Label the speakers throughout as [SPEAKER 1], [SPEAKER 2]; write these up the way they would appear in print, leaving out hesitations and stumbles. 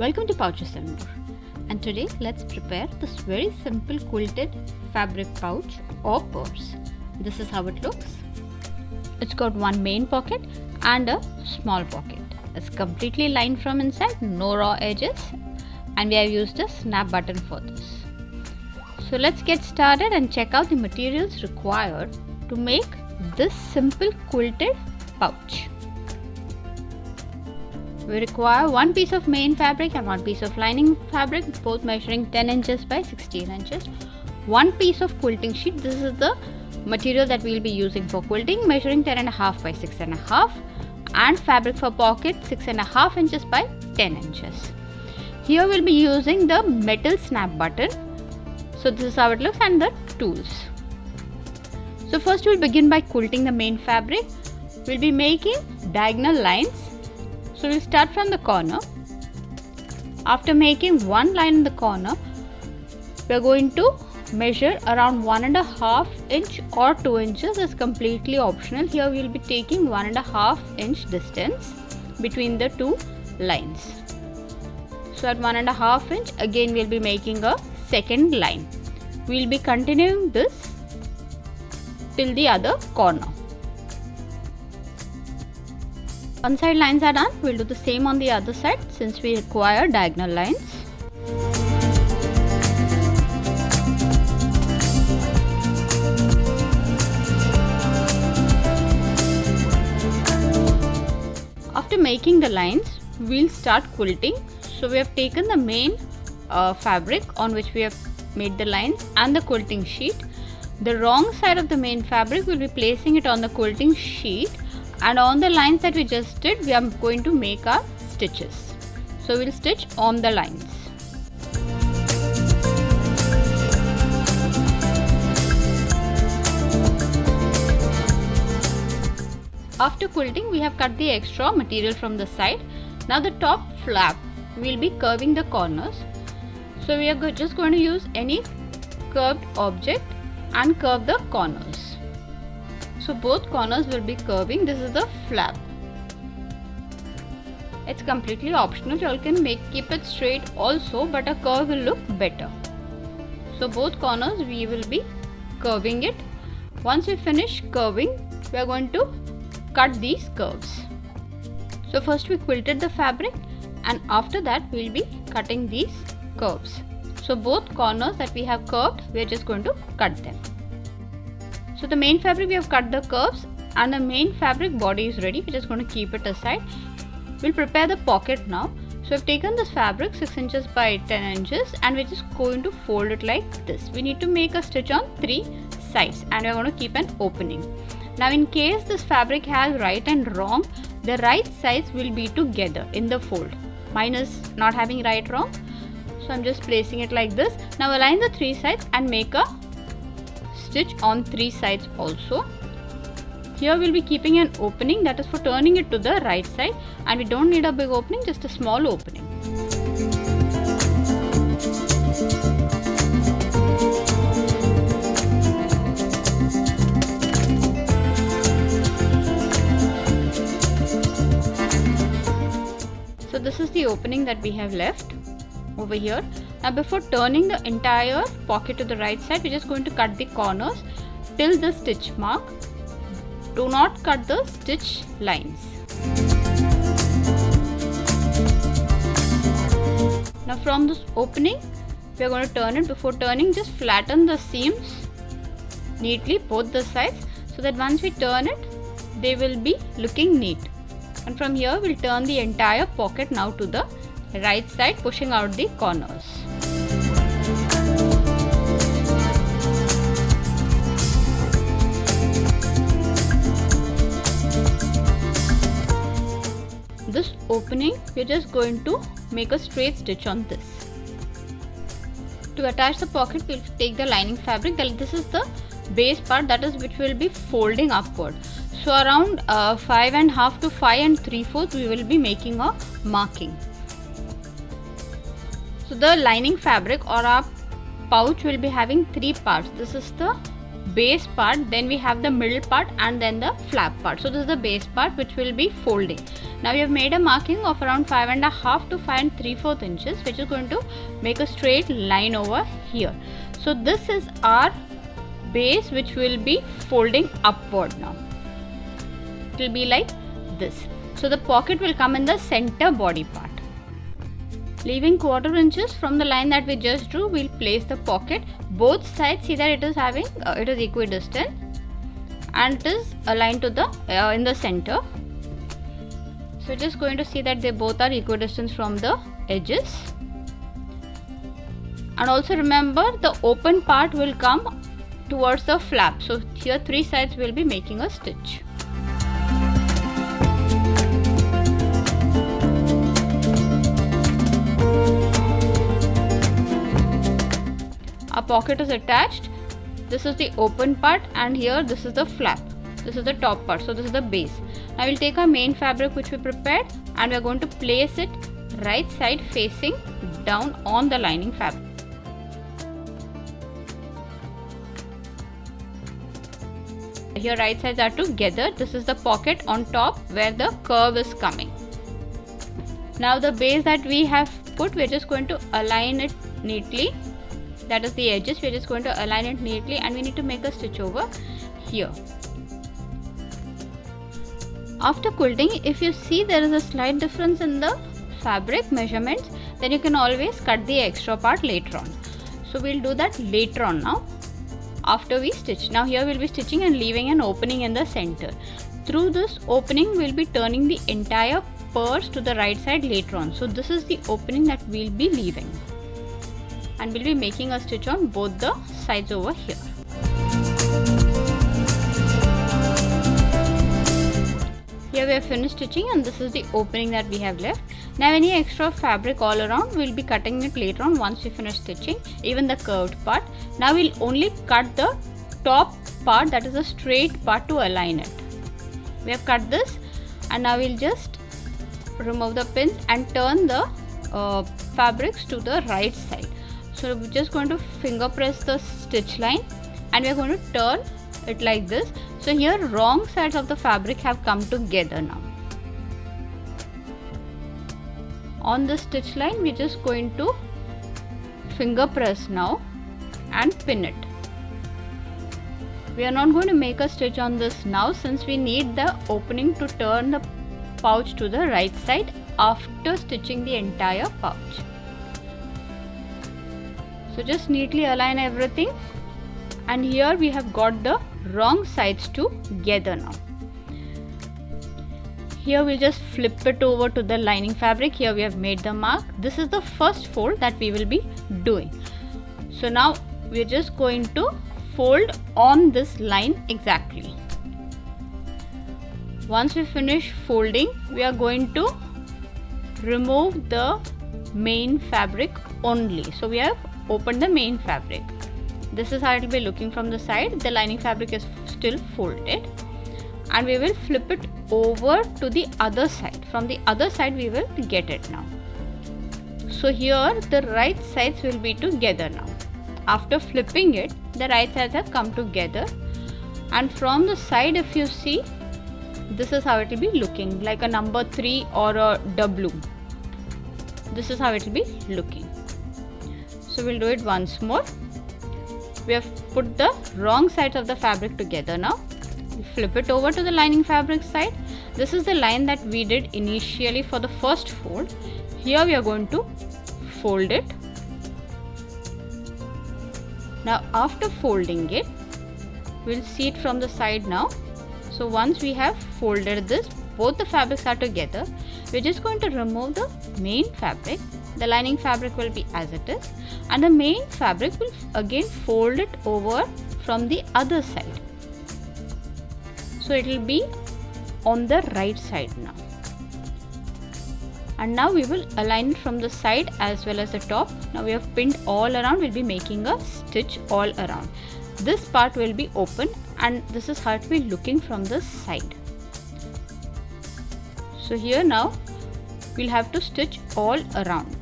[SPEAKER 1] Welcome to Pouches and More, and today let's prepare this very simple quilted fabric pouch or purse. This is how it looks. It's got one main pocket and a small pocket. It's completely lined from inside, no raw edges, and we have used a snap button for this. So let's get started and check out the materials required to make this simple quilted pouch. We require one piece of main fabric and one piece of lining fabric, both measuring 10 inches by 16 inches. One piece of quilting sheet. This is the material that we will be using for quilting, measuring 10.5 by 6.5, and fabric for pocket 6.5 inches by 10 inches. Here we'll be using the metal snap button. So this is how it looks, and the tools. So first we'll begin by quilting the main fabric. We'll be making diagonal lines. So we'll start from the corner. After making one line in the corner, we are going to measure around 1.5 inch or 2 inches. Is completely optional. Here we will be taking 1.5 inch distance between the two lines. So at 1.5 inch, again we will be making a second line. We will be continuing this till the other corner. One side lines are done. We'll do the same on the other side since we require diagonal lines. After making the lines, we'll start quilting. So we have taken the main fabric on which we have made the lines and the quilting sheet. The wrong side of the main fabric, we'll be placing it on the quilting sheet, and on the lines that we just did, we are going to make our stitches. So we'll stitch on the lines. After quilting, we have cut the extra material from the side. Now the top flap, we'll be curving the corners. So we are just going to use any curved object and curve the corners. So both corners will be curving. This is the flap. It's completely optional. You all can keep it straight also, but a curve will look better. So both corners we will be curving it. Once we finish curving, we are going to cut these curves. So first we quilted the fabric, and after that we will be cutting these curves. So both corners that we have curved, we are just going to cut them. So the main fabric we have cut the curves, and the main fabric body is ready. We're just going to keep it aside. We'll prepare the pocket now. So I've taken this fabric 6 inches by 10 inches, and we're just going to fold it like this. We need to make a stitch on 3 sides, and we're going to keep an opening. Now in case this fabric has right and wrong, the right sides will be together in the fold. Mine is not having right wrong, so I'm just placing it like this. Now align the 3 sides and make a stitch on 3 sides also. Here we'll be keeping an opening, that is for turning it to the right side, and we don't need a big opening, just a small opening. So this is the opening that we have left over here. Now before turning the entire pocket to the right side, we're just going to cut the corners till the stitch mark. Do not cut the stitch lines. Now from this opening, we are going to turn it. Before turning, just flatten the seams neatly, both the sides, so that once we turn it, they will be looking neat. And from here, we'll turn the entire pocket now to the right side, pushing out the corners. This opening, we're just going to make a straight stitch on this. To attach the pocket, we'll take the lining fabric. This is the base part, that is which will be folding upward. So around 5.5 to 5 3/4 we will be making a marking. So the lining fabric or our pouch will be having 3 parts. This is the base part, then we have the middle part, and then the flap part. So this is the base part which will be folding. Now we have made a marking of around 5.5 to 5 3/4 inches, which is going to make a straight line over here. So this is our base which will be folding upward now. It will be like this. So the pocket will come in the center body part. Leaving 1/4 inches from the line that we just drew, we'll place the pocket. Both sides, see that it is having it is equidistant and it is aligned to the in the center. So just going to see that they both are equidistant from the edges. And also remember, the open part will come towards the flap. So here 3 sides will be making a stitch. Our pocket is attached. This is the open part, and here this is the flap. This is the top part. So this is the base. Now we'll take our main fabric which we prepared, and we are going to place it right side facing down on the lining fabric. Here right sides are together. This is the pocket on top where the curve is coming. Now the base that we have put, we're just going to align it neatly. That is the edges. We're just going to align it neatly, and we need to make a stitch over here. After quilting, if you see there is a slight difference in the fabric measurements, then you can always cut the extra part later on. So we'll do that later on now after we stitch. Now here we'll be stitching and leaving an opening in the center. Through this opening we'll be turning the entire purse to the right side later on. So this is the opening that we'll be leaving, and we'll be making a stitch on both the sides over here. Here we have finished stitching, and this is the opening that we have left. Now any extra fabric all around, we'll be cutting it later on once we finish stitching, even the curved part. Now we'll only cut the top part, that is a straight part, to align it. We have cut this, and now we'll just remove the pins and turn the fabrics to the right side. So we're just going to finger press the stitch line, and we're going to turn it like this. So here wrong sides of the fabric have come together now. On the stitch line we're just going to finger press now and pin it. We are not going to make a stitch on this now, since we need the opening to turn the pouch to the right side after stitching the entire pouch. So just neatly align everything, and here we have got the wrong sides together now. Here we'll just flip it over to the lining fabric. Here we have made the mark. This is the first fold that we will be doing. So now we're just going to fold on this line exactly. Once we finish folding, we are going to remove the main fabric only. So we have opened the main fabric. This is how it will be looking from the side. The lining fabric is still folded, and we will flip it over to the other side. From the other side we will get it now. So here the right sides will be together now. After flipping it, the right sides have come together, and from the side if you see, this is how it will be looking, like a number 3 or a W. This is how it will be looking. So we'll do it once more. We have put the wrong sides of the fabric together now. We flip it over to the lining fabric side. This is the line that we did initially for the first fold. Here we are going to fold it. Now after folding it, we'll see it from the side now. So once we have folded this, both the fabrics are together. We're just going to remove the main fabric. The lining fabric will be as it is, and the main fabric will again fold it over from the other side. So it will be on the right side now. And now we will align it from the side as well as the top. Now we have pinned all around. We'll be making a stitch all around. This part will be open, and this is how it will be looking from the side. So here now we'll have to stitch all around.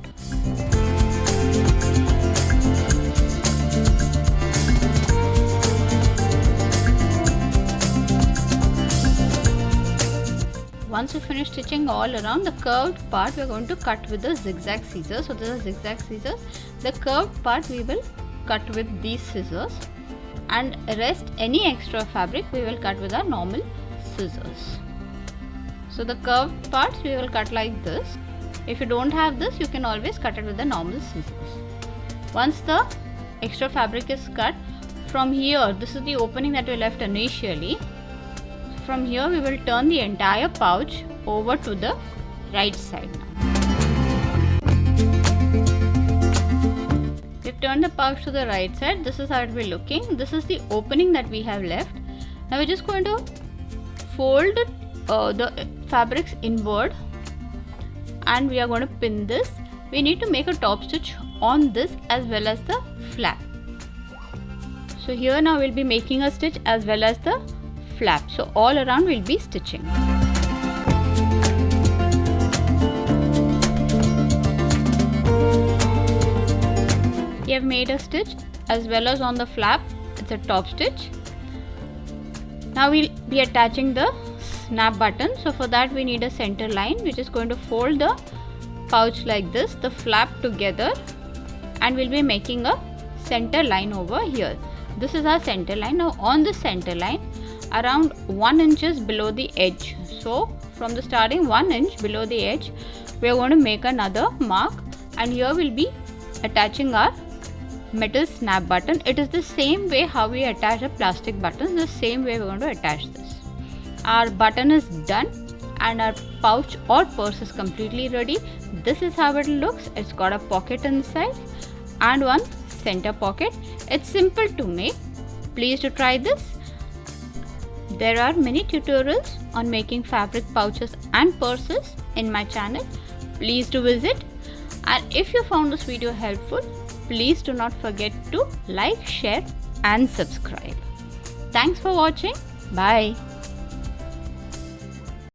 [SPEAKER 1] Once you finish stitching all around, the curved part we are going to cut with the zigzag scissors. So this is zigzag scissors. The curved part we will cut with these scissors, and rest any extra fabric we will cut with our normal scissors. So the curved parts we will cut like this. If you don't have this, you can always cut it with the normal scissors. Once the extra fabric is cut, from here, this is the opening that we left initially. From here we will turn the entire pouch over to the right side now. We've turned the pouch to the right side. This is how it will be looking. This is the opening that we have left. Now we're just going to fold the fabrics inward, and we are going to pin this. We need to make a top stitch on this as well as the flap. So here now we'll be making a stitch as well as the flap. So all around we'll be stitching. We have made a stitch as well as on the flap. It's a top stitch. Now we'll be attaching the snap button. So for that we need a center line. We're just going to fold the pouch like this, the flap together, and we'll be making a center line over here. This is our center line. Now on the center line, around 1 inch below the edge. So from the starting 1 inch below the edge, we are going to make another mark, and here we'll be attaching our metal snap button. It is the same way how we attach a plastic button. The same way we're going to attach this. Our button is done and our pouch or purse is completely ready. This is how it looks. It's got a pocket inside and one center pocket. It's simple to make. Please do try this. There are many tutorials on making fabric pouches and purses in my channel. Please do visit. And if you found this video helpful, please do not forget to like, share and subscribe. Thanks for watching. Bye.